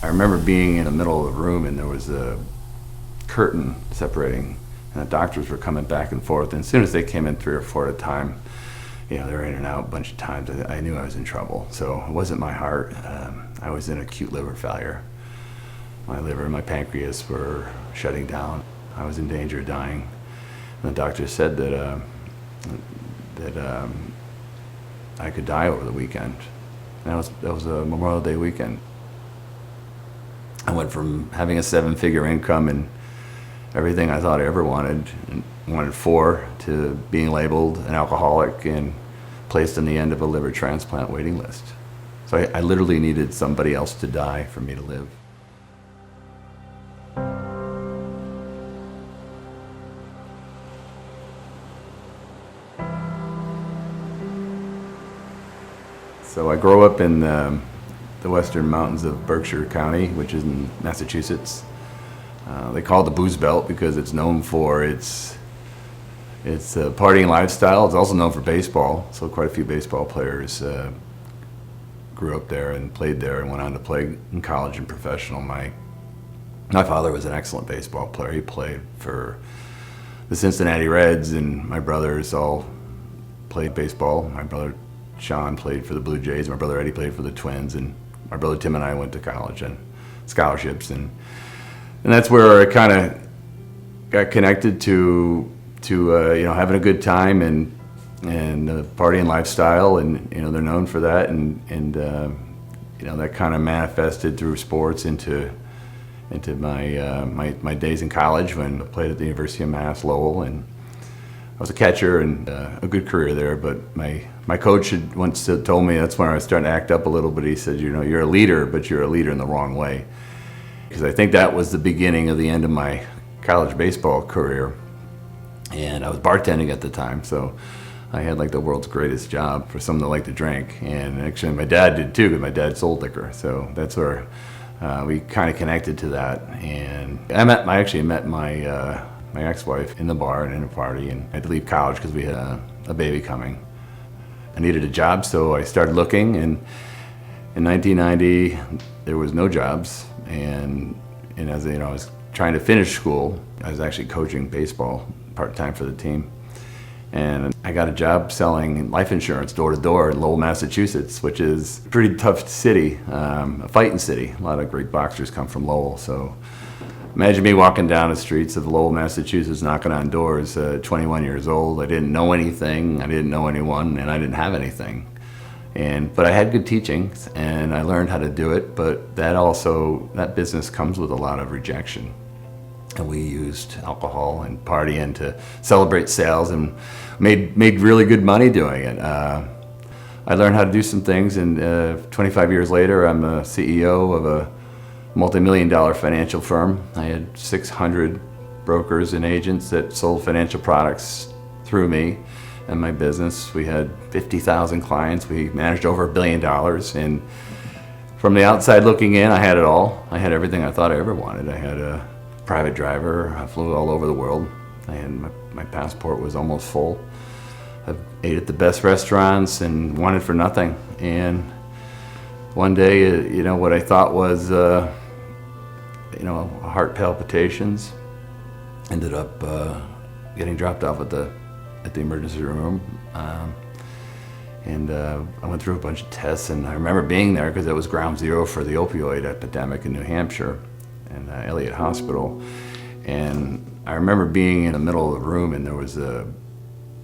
I remember being in the middle of the room and there was a curtain separating, and the doctors were coming back and forth. And as soon as they came in 3 or 4 at a time, they were in and out a bunch of times. I knew I was in trouble. So it wasn't my heart. I was in acute liver failure. My liver and my pancreas were shutting down. I was in danger of dying. And the doctor said that I could die over the weekend. And that was a Memorial Day weekend. I went from having a 7-figure income and everything I thought I ever wanted and wanted for, to being labeled an alcoholic and placed on the end of a liver transplant waiting list. So I literally needed somebody else to die for me to live. So I grew up in the western mountains of Berkshire County, which is in Massachusetts. They call it the Booze Belt because it's known for its partying lifestyle. It's also known for baseball, so quite a few baseball players grew up there and played there and went on to play in college and professional. My father was an excellent baseball player. He played for the Cincinnati Reds, and my brothers all played baseball. My brother Sean played for the Blue Jays. My brother Eddie played for the Twins, and my brother Tim and I went to college and scholarships, and that's where I kind of got connected to having a good time and the partying lifestyle, and they're known for that, and that kind of manifested through sports into my days in college when I played at the University of Mass Lowell, and I was a catcher and a good career there. But my coach had once told me, that's when I was starting to act up a little bit. He said, you're a leader, but you're a leader in the wrong way. Because I think that was the beginning of the end of my college baseball career. And I was bartending at the time, so I had like the world's greatest job for someone that liked to drink. And actually my dad did too, because my dad sold liquor. So that's where we kind of connected to that. And I actually met my ex-wife in the bar and in a party, and I had to leave college because we had a baby coming. I needed a job, so I started looking, and in 1990 there was no jobs, and as I was trying to finish school, I was actually coaching baseball part-time for the team, and I got a job selling life insurance door to door in Lowell, Massachusetts, which is a pretty tough city, a fighting city. A lot of great boxers come from Lowell, so imagine me walking down the streets of Lowell, Massachusetts, knocking on doors at 21 years old. I didn't know anything, I didn't know anyone, and I didn't have anything. But I had good teachings, and I learned how to do it, but that business comes with a lot of rejection. And we used alcohol and partying to celebrate sales, and made really good money doing it. I learned how to do some things, and 25 years later, I'm a CEO of a multi-million-dollar financial firm. I had 600 brokers and agents that sold financial products through me and my business. We had 50,000 clients. We managed over $1 billion. And from the outside looking in, I had it all. I had everything I thought I ever wanted. I had a private driver. I flew all over the world. I had my passport was almost full. I ate at the best restaurants and wanted for nothing. And one day, what I thought was heart palpitations, ended up getting dropped off at the emergency room, and I went through a bunch of tests, and I remember being there because it was ground zero for the opioid epidemic in New Hampshire, and Elliott Hospital. And I remember being in the middle of the room, and there was a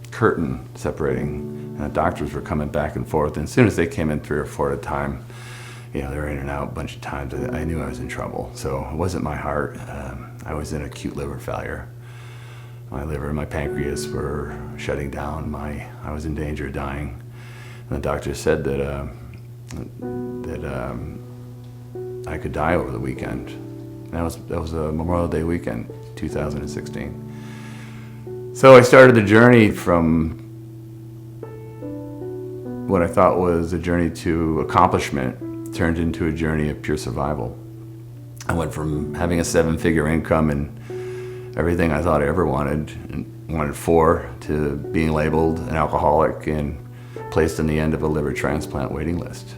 curtain separating, and the doctors were coming back and forth. And as soon as they came in 3 or 4 at a time, they were in and out a bunch of times. I knew I was in trouble. So it wasn't my heart. I was in acute liver failure. My liver and my pancreas were shutting down. I was in danger of dying. And the doctor said that I could die over the weekend. And that was a Memorial Day weekend, 2016. So I started the journey from what I thought was a journey to accomplishment, turned into a journey of pure survival. I went from having a 7-figure income and everything I thought I ever wanted for, to being labeled an alcoholic and placed on the end of a liver transplant waiting list.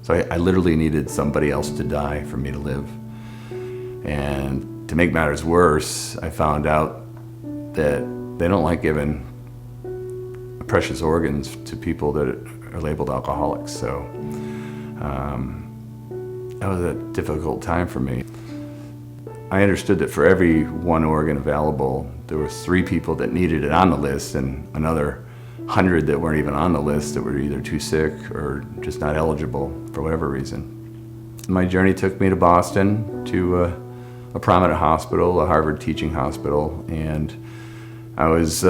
So I literally needed somebody else to die for me to live. And to make matters worse, I found out that they don't like giving precious organs to people that are labeled alcoholics. So that was a difficult time for me. I understood that for every one organ available, there was 3 people that needed it on the list and another 100 that weren't even on the list, that were either too sick or just not eligible for whatever reason. My journey took me to Boston, to a prominent hospital, a Harvard teaching hospital, and I was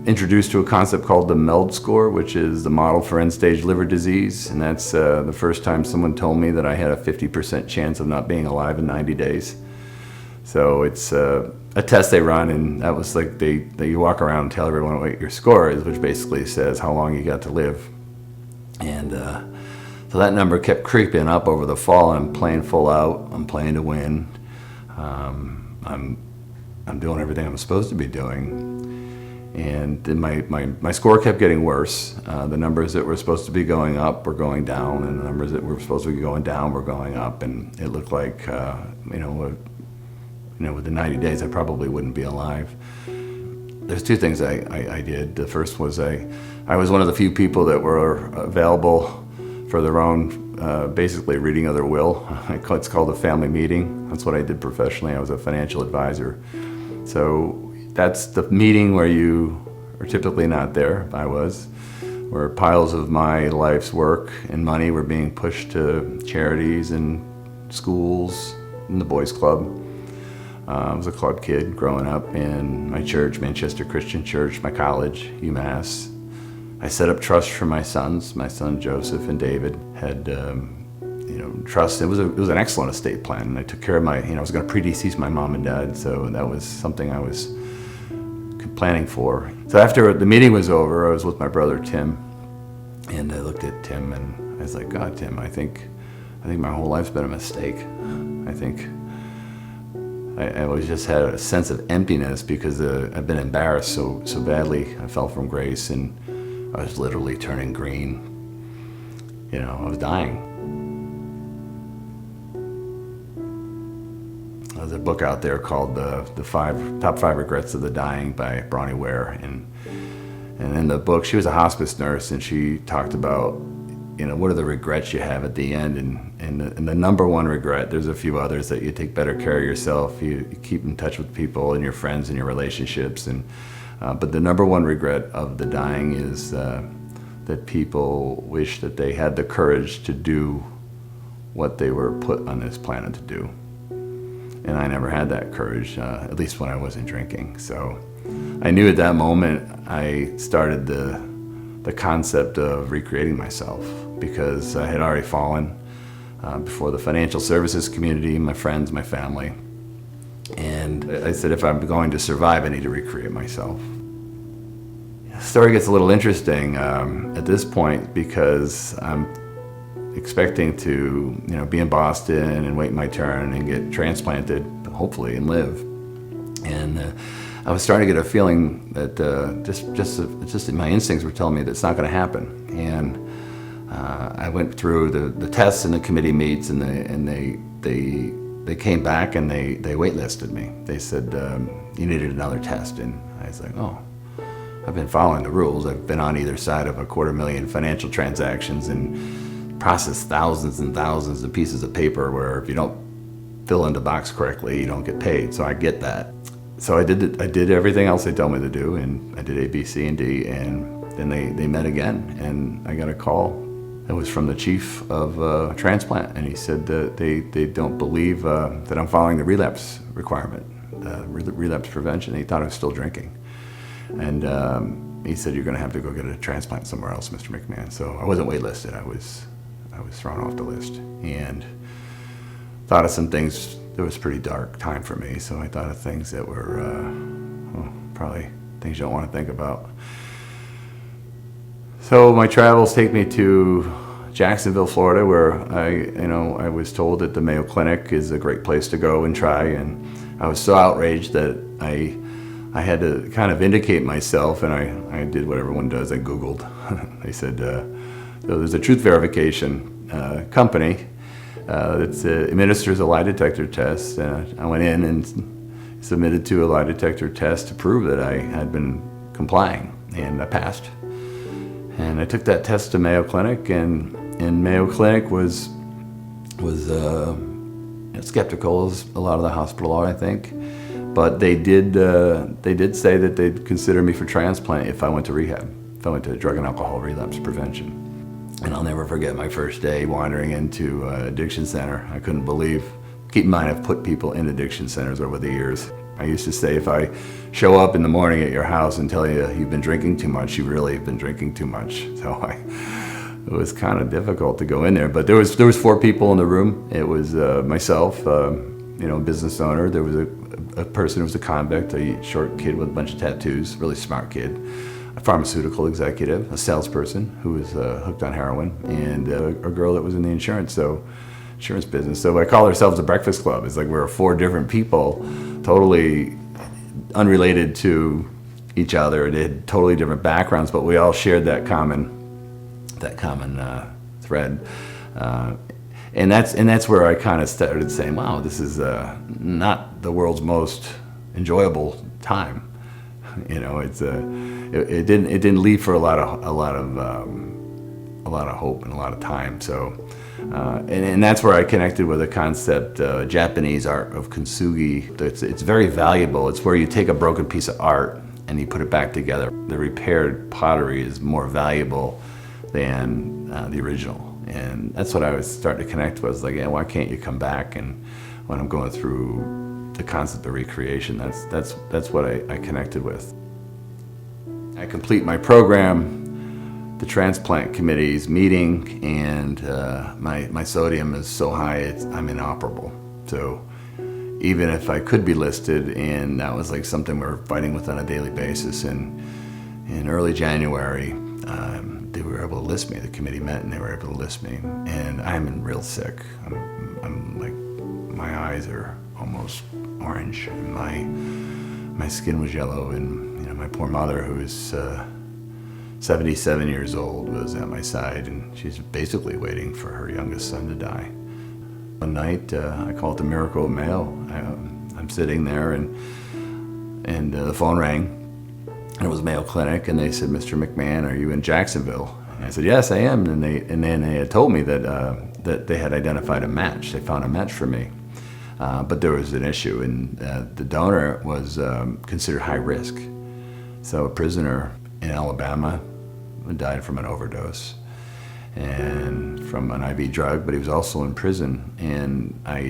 introduced to a concept called the MELD score, which is the model for end-stage liver disease, and that's the first time someone told me that I had a 50% chance of not being alive in 90 days. So it's a test they run, and that was like you walk around and tell everyone what your score is, which basically says how long you got to live. And so that number kept creeping up over the fall. I'm playing full out. I'm playing to win. I'm doing everything I'm supposed to be doing. And then my score kept getting worse. The numbers that were supposed to be going up were going down, and the numbers that were supposed to be going down were going up. And it looked like, with the 90 days, I probably wouldn't be alive. There's 2 things I did. The first was I was one of the few people that were available for their own, basically reading of their will. It's called a family meeting. That's what I did professionally. I was a financial advisor. So that's the meeting where you are typically not there. I was, where piles of my life's work and money were being pushed to charities and schools and the boys' club. I was a club kid growing up in my church, Manchester Christian Church, my college, UMass. I set up trust for my sons. My son Joseph and David had, trust. It was an excellent estate plan, and I took care of I was going to predecease my mom and dad, so that was something I was planning for. So after the meeting was over, I was with my brother Tim, and I looked at Tim and I was like, God, Tim, I think my whole life's been a mistake. I think I always just had a sense of emptiness because I've been embarrassed so badly. I fell from grace, and I was literally turning green. I was dying. There's a book out there called the Top 5 Regrets of the Dying by Bronnie Ware, and in the book, she was a hospice nurse, and she talked about, what are the regrets you have at the end, and the number one regret. There's a few others, that you take better care of yourself, you keep in touch with people and your friends and your relationships, but the number one regret of the dying is that people wish that they had the courage to do what they were put on this planet to do. And I never had that courage, at least when I wasn't drinking. So I knew at that moment I started the concept of recreating myself, because I had already fallen before the financial services community, my friends, my family. And I said, if I'm going to survive, I need to recreate myself. The story gets a little interesting at this point, because I'm expecting to, be in Boston and wait my turn and get transplanted, hopefully, and live. And I was starting to get a feeling that just my instincts were telling me that it's not going to happen. And I went through the tests and the committee meets, and they came back and they waitlisted me. They said, you needed another test. And I was like, oh, I've been following the rules. I've been on either side of 250,000 financial transactions and processed thousands and thousands of pieces of paper where if you don't fill in the box correctly, you don't get paid. So I get that. So I did everything else they told me to do, and I did A, B, C, and D, and then they met again, and I got a call. It was from the chief of transplant, and he said that they don't believe that I'm following the relapse requirement, relapse prevention. He thought I was still drinking. And he said, you're going to have to go get a transplant somewhere else, Mr. McMahon. So I wasn't waitlisted. I was thrown off the list, and thought of some things. It was a pretty dark time for me, so I thought of things that were probably things you don't want to think about. So my travels take me to Jacksonville, Florida, where I was told that the Mayo Clinic is a great place to go and try, and I was so outraged that I had to kind of vindicate myself, and I did what everyone does. I Googled. They said, So there's a truth verification company that administers a lie detector test. I went in and submitted to a lie detector test to prove that I had been complying, and I passed. And I took that test to Mayo Clinic, and Mayo Clinic was skeptical, as a lot of the hospital are, I think. But they did say that they'd consider me for transplant if I went to rehab, if I went to drug and alcohol relapse prevention. And I'll never forget my first day wandering into addiction center. I couldn't believe. Keep in mind, I've put people in addiction centers over the years. I used to say, if I show up in the morning at your house and tell you you've been drinking too much, you really have been drinking too much. So it was kind of difficult to go in there. But there was 4 people in the room. It was myself, business owner. There was a person who was a convict, a short kid with a bunch of tattoos, really smart kid, a pharmaceutical executive, a salesperson who was hooked on heroin, and a girl that was in the insurance business. So I call ourselves a breakfast club. It's like we're 4 different people, totally unrelated to each other. They had totally different backgrounds, but we all shared that common thread. And that's where I kind of started saying, wow, this is not the world's most enjoyable time. It didn't leave for a lot of hope and a lot of time. So, and that's where I connected with the concept, Japanese art of kintsugi. It's very valuable. It's where you take a broken piece of art and you put it back together. The repaired pottery is more valuable than the original. And that's what I was starting to connect with. I was like, yeah, why can't you come back? And when I'm going through the concept of recreation, that's what I connected with. I complete my program, the transplant committee's meeting, and my sodium is so high I'm inoperable. So even if I could be listed, and that was like something we're fighting with on a daily basis, and in early January, they were able to list me. The committee met and they were able to list me. And I'm real sick. I'm like, my eyes are almost orange, and my skin was yellow. And my poor mother, who is 77 years old, was at my side, and she's basically waiting for her youngest son to die. One night, I call it the miracle of Mayo. I'm sitting there, and the phone rang. And it was Mayo Clinic, and they said, "Mr. McMahon, are you in Jacksonville?" And I said, "Yes, I am." And then they had told me that they had identified a match. They found a match for me, but there was an issue, and the donor was considered high risk. So a prisoner in Alabama who died from an overdose and from an IV drug, but he was also in prison. And I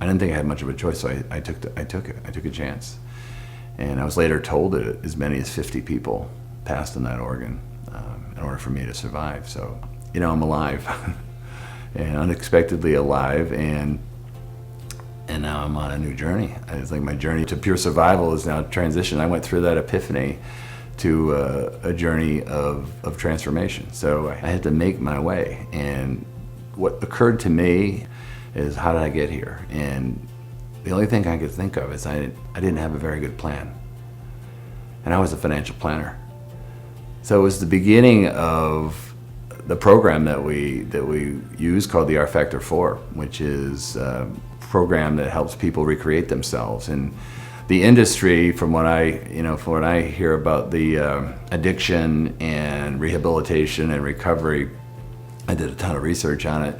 didn't think I had much of a choice, so I took it. I took a chance. And I was later told that as many as 50 people passed on that organ in order for me to survive. So, I'm alive, and unexpectedly alive, and now I'm on a new journey. It's like my journey to pure survival is now transitioned. I went through that epiphany to a journey of transformation. So I had to make my way. And what occurred to me is, how did I get here? And the only thing I could think of is I didn't have a very good plan. And I was a financial planner. So it was the beginning of the program that we use called the R Factor 4, which is a program that helps people recreate themselves. And the industry, from what I hear about the addiction and rehabilitation and recovery, I did a ton of research on it.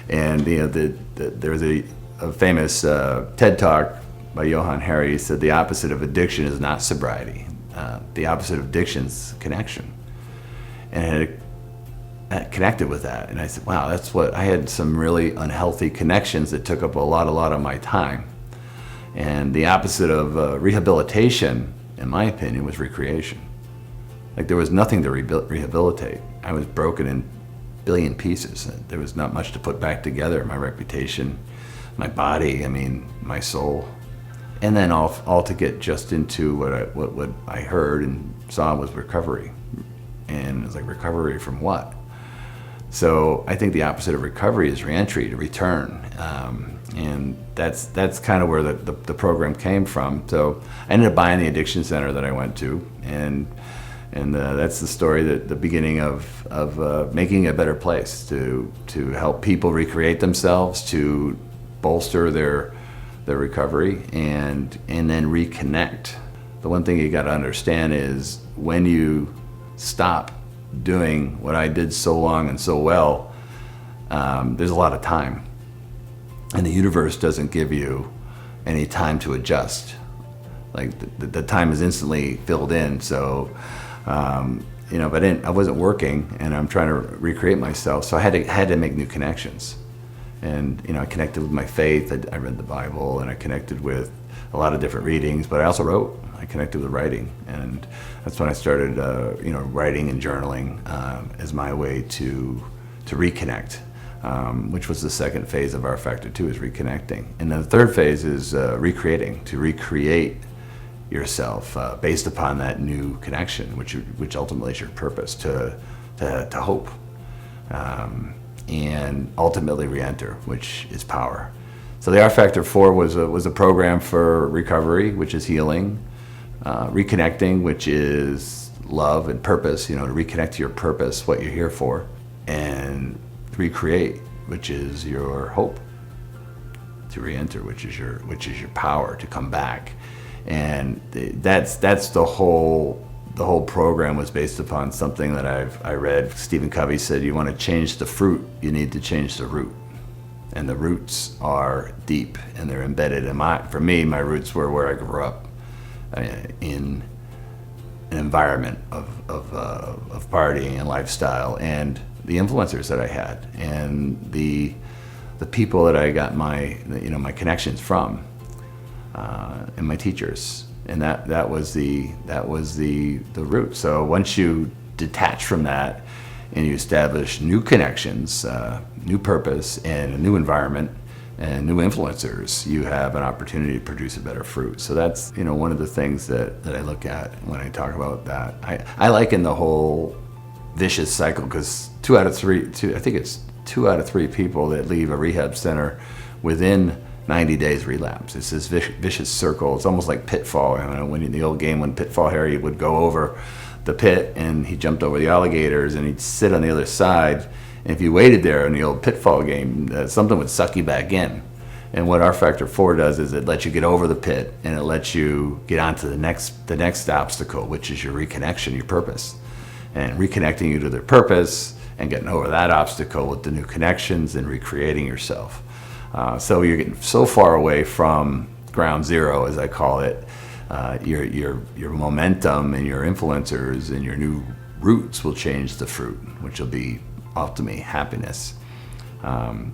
And there's a famous TED Talk by Johann Hari. He said the opposite of addiction is not sobriety. The opposite of addiction is connection. And I connected with that. And I said, wow, that's what, I had some really unhealthy connections that took up a lot of my time. And the opposite of rehabilitation, in my opinion, was recreation. Like, there was nothing to rehabilitate. I was broken in a billion pieces. There was not much to put back together. My reputation, my body, my soul. And then all to get just into what I heard and saw was recovery. And it was like, recovery from what? So I think the opposite of recovery is reentry, to return. And that's kind of where the program came from. So I ended up buying the addiction center that I went to, and And that's the story, that the beginning of making a better place, to help people recreate themselves, to bolster their recovery, and then reconnect. The one thing you got to understand is when you stop doing what I did so long and so well, there's a lot of time, and the universe doesn't give you any time to adjust. Like the time is instantly filled in. So but I wasn't working, and I'm trying to recreate myself, so I had to make new connections. And I connected with my faith. I read the Bible, and I connected with a lot of different readings, but I also wrote. I connected with writing, and that's when I started writing and journaling as my way to reconnect, which was the second phase of R Factor 2, is reconnecting. And then the third phase is recreating, to recreate yourself based upon that new connection, which ultimately is your purpose, to hope, and ultimately re-enter, which is power. So the R Factor 4 was a program for recovery, which is healing, reconnecting, which is love and purpose, to reconnect to your purpose, what you're here for, and recreate, which is your hope, to re-enter, which is your power to come back. And that's the whole program was based upon something that I read. Stephen Covey said, you want to change the fruit, you need to change the root. And the roots are deep, and they're embedded. And for me, my roots were where I grew up, in an environment of partying and lifestyle, and the influencers that I had, and the people that I got my connections from. And my teachers, and that was the root. So once you detach from that and you establish new connections, new purpose, and a new environment and new influencers, you have an opportunity to produce a better fruit. So that's one of the things that I look at when I talk about that. I liken the whole vicious cycle, because 2 out of 3 people that leave a rehab center within 90 days relapse. It's this vicious circle. It's almost like Pitfall. When in the old game, when Pitfall Harry would go over the pit and he jumped over the alligators, and he'd sit on the other side, and if you waited there in the old Pitfall game, something would suck you back in. And what R Factor 4 does is it lets you get over the pit, and it lets you get onto the next obstacle, which is your reconnection, your purpose, and reconnecting you to their purpose, and getting over that obstacle with the new connections and recreating yourself. So you're getting so far away from ground zero, as I call it. Your momentum and your influencers and your new roots will change the fruit, which will be ultimately happiness. And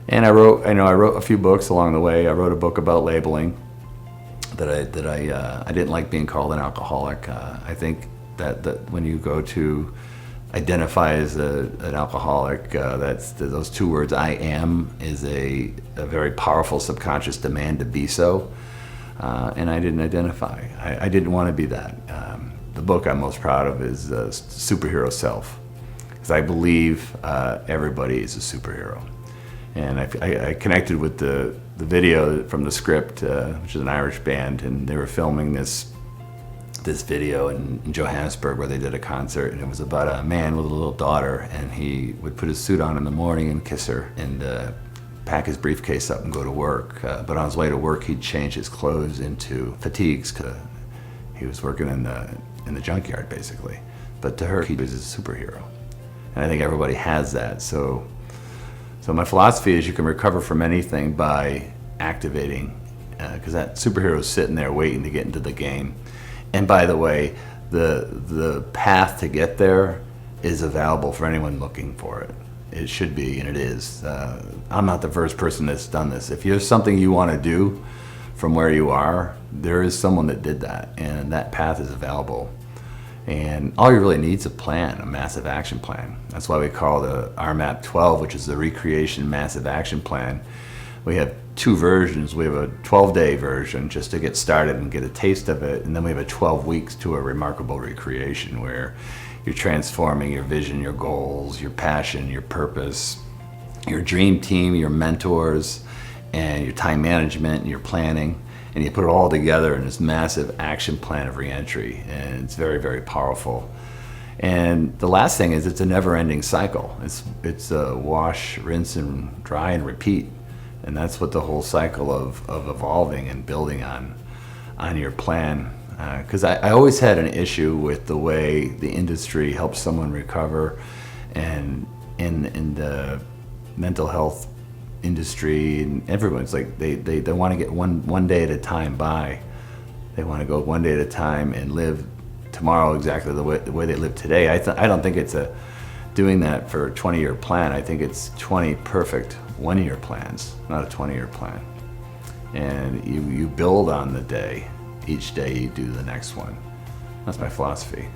I wrote a few books along the way. I wrote a book about labeling. I didn't like being called an alcoholic. I think that when you go to identify as an alcoholic, those two words, I am, is a very powerful subconscious demand to be so, and I didn't identify. I didn't want to be that. The book I'm most proud of is Superhero Self, because I believe everybody is a superhero. And I connected with the video from the Script, which is an Irish band, and they were filming this video in Johannesburg, where they did a concert, and it was about a man with a little daughter, and he would put his suit on in the morning and kiss her, and pack his briefcase up and go to work. But on his way to work, he'd change his clothes into fatigues, because he was working in the junkyard, basically. But to her, he was a superhero, and I think everybody has that. So my philosophy is you can recover from anything by activating, because that superhero is sitting there waiting to get into the game. And by the way, the path to get there is available for anyone looking for it. It should be, and it is. I'm not the first person that's done this. If there's something you want to do from where you are, there is someone that did that, and that path is available. And all you really need is a plan, a massive action plan. That's why we call the RMAP 12, which is the Recreation Massive Action Plan. We have 2 versions. We have a 12-day version just to get started and get a taste of it, and then we have a 12 weeks to a remarkable recreation, where you're transforming your vision, your goals, your passion, your purpose, your dream team, your mentors, and your time management and your planning. and you put it all together in this massive action plan of reentry, and it's very, very powerful. And the last thing is it's a never-ending cycle. It's a wash, rinse, and dry and repeat, and that's what the whole cycle of evolving and building on your plan. Because I always had an issue with the way the industry helps someone recover, and in the mental health industry, and everyone's like they want to get one day at a time by. They want to go one day at a time and live tomorrow exactly the way they live today. I don't think it's doing that for a 20-year plan. I think it's 20 perfect one-year plans, not a 20-year plan. And you build on the day. Each day you do the next one. That's my philosophy.